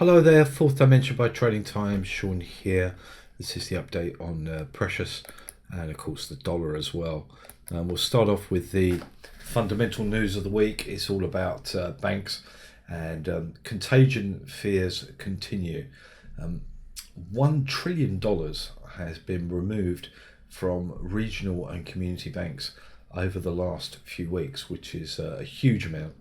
Hello there, Fourth Dimension by Trading Time. Shaun here. This is the update on precious and of course the dollar as well. We'll start off with the fundamental news of the week. It's all about banks and contagion fears continue. $1 trillion has been removed from regional and community banks over the last few weeks, which is a huge amount.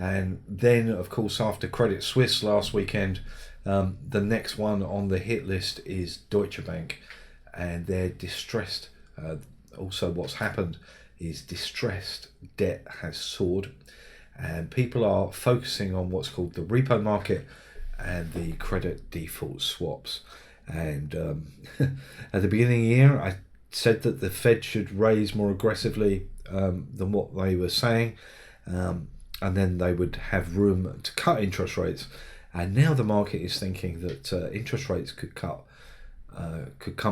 And then, of course, after Credit Suisse last weekend, the next one on the hit list is Deutsche Bank, and they're distressed. Also, what's happened is distressed debt has soared, and people are focusing on what's called the repo market and the credit default swaps. And at the beginning of the year, I said that the Fed should raise more aggressively than what they were saying. And then they would have room to cut interest rates. And now the market is thinking that interest rates could come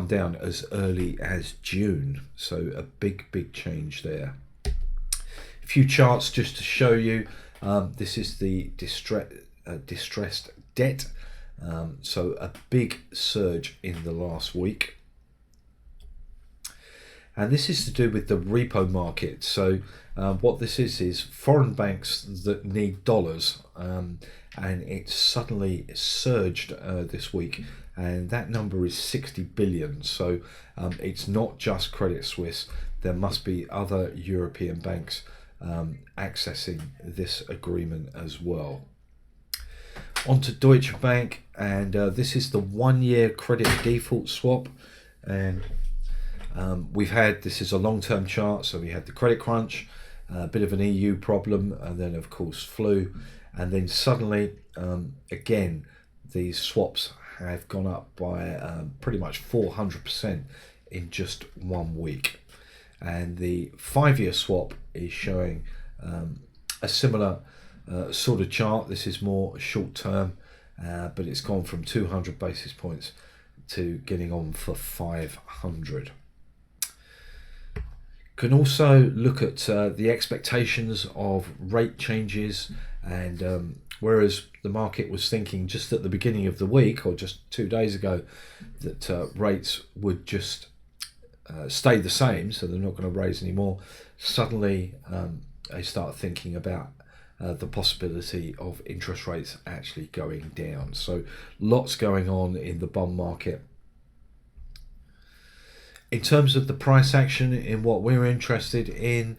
down as early as June. So a big change there. A few charts just to show you. This is the distressed debt. So a big surge in the last week. And this is to do with the repo market. So what this is foreign banks that need dollars, and it suddenly surged this week, and that number is 60 billion. So it's not just Credit Suisse. There must be other European banks accessing this agreement as well. On to Deutsche Bank, and this is the 1 year credit default swap. And this is a long-term chart, so we had the credit crunch, a bit of an EU problem, and then of course flu, and then suddenly again these swaps have gone up by pretty much 400% in just 1 week. And the 5-year swap is showing a similar sort of chart. This is more short-term, but it's gone from 200 basis points to getting on for 500. Can also look at the expectations of rate changes, and whereas the market was thinking just at the beginning of the week or just 2 days ago that rates would just stay the same, so they're not going to raise any more, suddenly they start thinking about the possibility of interest rates actually going down. So lots going on in the bond market. In terms of the price action, in what we're interested in,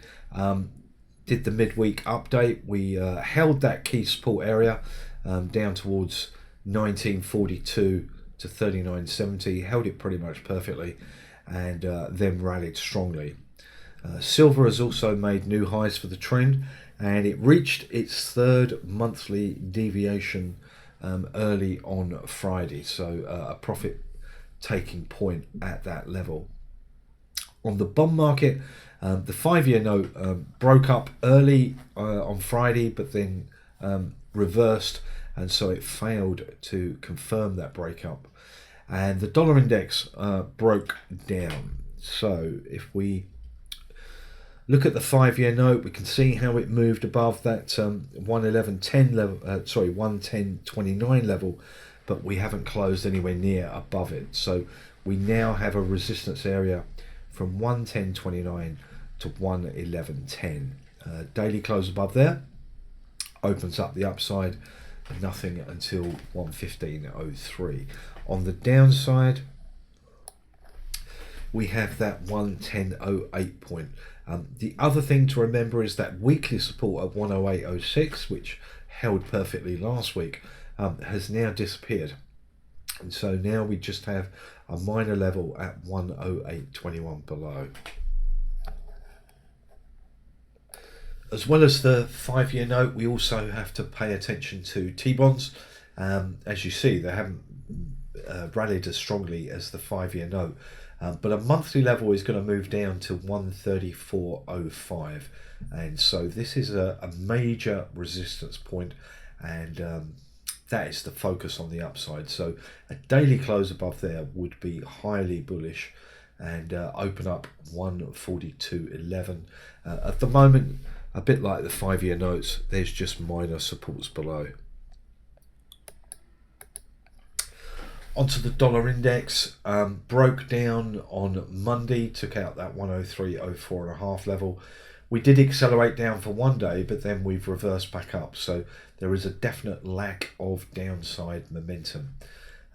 did the midweek update. We held that key support area down towards 1942 to 39.70, held it pretty much perfectly, and then rallied strongly. Silver has also made new highs for the trend, and it reached its third monthly deviation early on Friday, so a profit taking point at that level. On the bond market, the 5-year note broke up early on Friday, but then reversed, and so it failed to confirm that breakup. And the dollar index broke down. So if we look at the 5-year note, we can see how it moved above that 111.10 level, 110.29 level, but we haven't closed anywhere near above it. So we now have a resistance area from 110.29 to 111.10. Daily close above there opens up the upside, nothing until 115.03. On the downside, we have that 110.08 point. The other thing to remember is that weekly support at 108.06, which held perfectly last week, has now disappeared. And so now we just have a minor level at 108.21 below. As well as the 5-year note, we also have to pay attention to T-bonds. As you see, they haven't rallied as strongly as the 5-year note, but a monthly level is going to move down to 134.05, and so this is a major resistance point, and that is the focus on the upside. So a daily close above there would be highly bullish and open up 142.11. At the moment, a bit like the 5-year notes, there's just minor supports below. Onto the dollar index, broke down on Monday, took out that 103.04.5 level. We did accelerate down for one day, but then we've reversed back up. So there is a definite lack of downside momentum.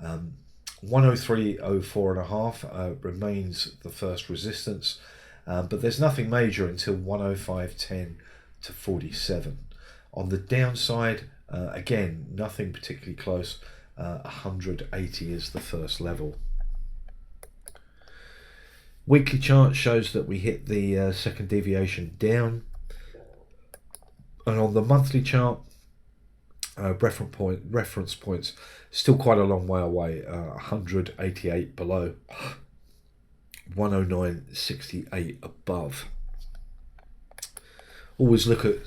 103.04.5 remains the first resistance, but there's nothing major until 105.10 to 47. On the downside, again, nothing particularly close. 180 is the first level. Weekly chart shows that we hit the second deviation down, and on the monthly chart, reference points still quite a long way away. 188 below, 109.68 above. Always look at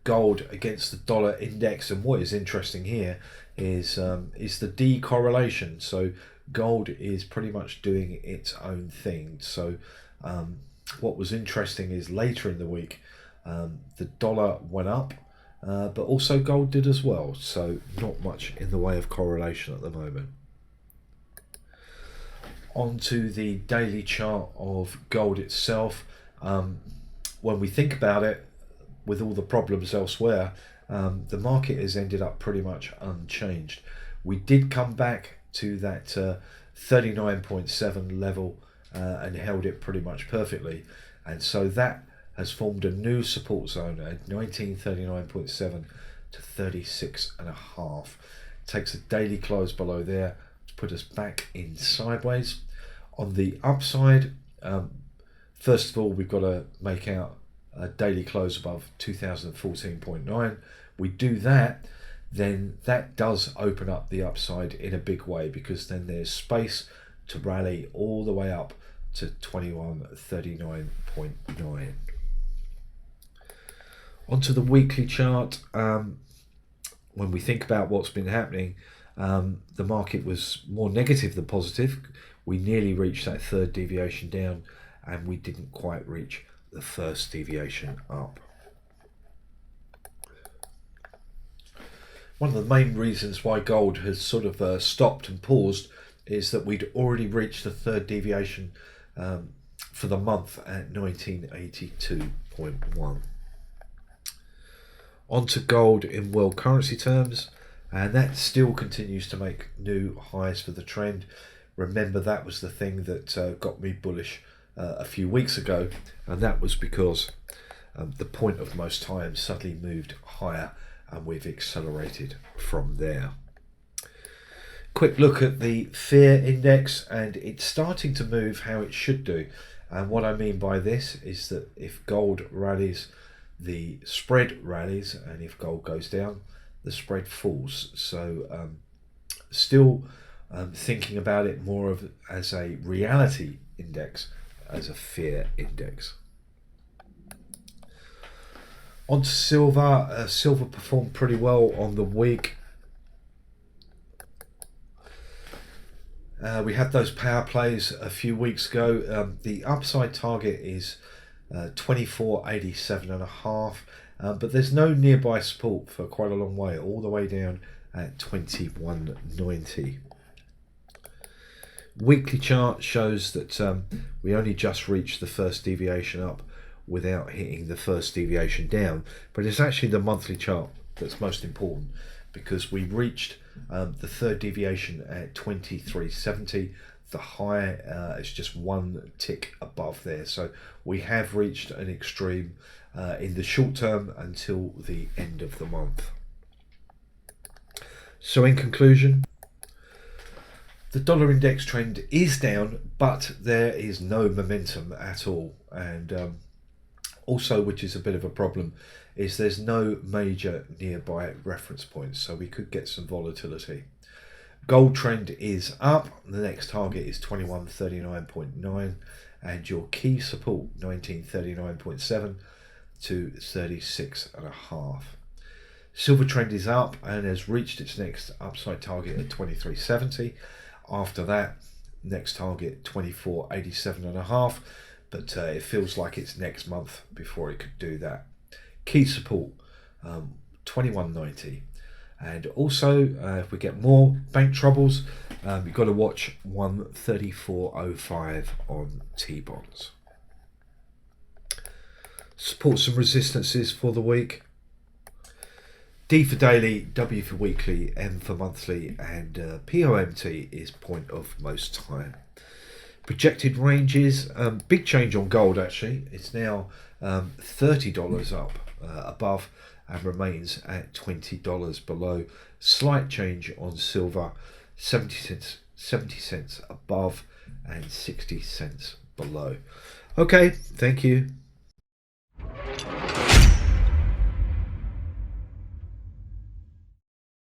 gold against the dollar index, and what is interesting here is the decorrelation. So gold is pretty much doing its own thing. So what was interesting is later in the week the dollar went up, but also gold did as well. So not much in the way of correlation at the moment. Onto the daily chart of gold itself. When we think about it, with all the problems elsewhere, the market has ended up pretty much unchanged. We did come back to that 39.7 level and held it pretty much perfectly, and so that has formed a new support zone at 1939.7 to 36.5. Takes a daily close below there to put us back in sideways. On the upside, first of all, we've got to make out a daily close above 2014.9. We do that, then that does open up the upside in a big way, because then there's space to rally all the way up to 2139.9. Onto the weekly chart. When we think about what's been happening, the market was more negative than positive. We nearly reached that third deviation down, and we didn't quite reach the first deviation up. One of the main reasons why gold has sort of stopped and paused is that we'd already reached the third deviation for the month at 1982.1. Onto gold in world currency terms, and that still continues to make new highs for the trend. Remember, that was the thing that got me bullish a few weeks ago, and that was because the point of most times suddenly moved higher, and we've accelerated from there. Quick look at the fear index, and it's starting to move how it should do. And what I mean by this is that if gold rallies, the spread rallies, and if gold goes down, the spread falls. So still thinking about it more of as a reality index, as a fear index. On to silver. Silver performed pretty well on the week. We had those power plays a few weeks ago. The upside target is 24.87.5, but there's no nearby support for quite a long way, all the way down at 21.90. Weekly chart shows that we only just reached the first deviation up without hitting the first deviation down, but it's actually the monthly chart that's most important, because we reached the third deviation at 23.70. The high is just one tick above there, so we have reached an extreme in the short term until the end of the month. So in conclusion, the dollar index trend is down, but there is no momentum at all. And also, which is a bit of a problem, is there's no major nearby reference points, so we could get some volatility. Gold trend is up. The next target is 2139.9, and your key support 1939.7 to 36.5. Silver trend is up and has reached its next upside target at 2370. After that, next target 2487.5, but it feels like it's next month before it could do that. Key support 2190, And also, if we get more bank troubles, you've got to watch 134.05 on T-bonds. Supports and resistances for the week. D for daily, W for weekly, M for monthly, and POMT is point of most time. Projected ranges, big change on gold actually. It's now $30 up above and remains at $20 below. Slight change on silver, 70 cents above and 60 cents below. Okay, thank you.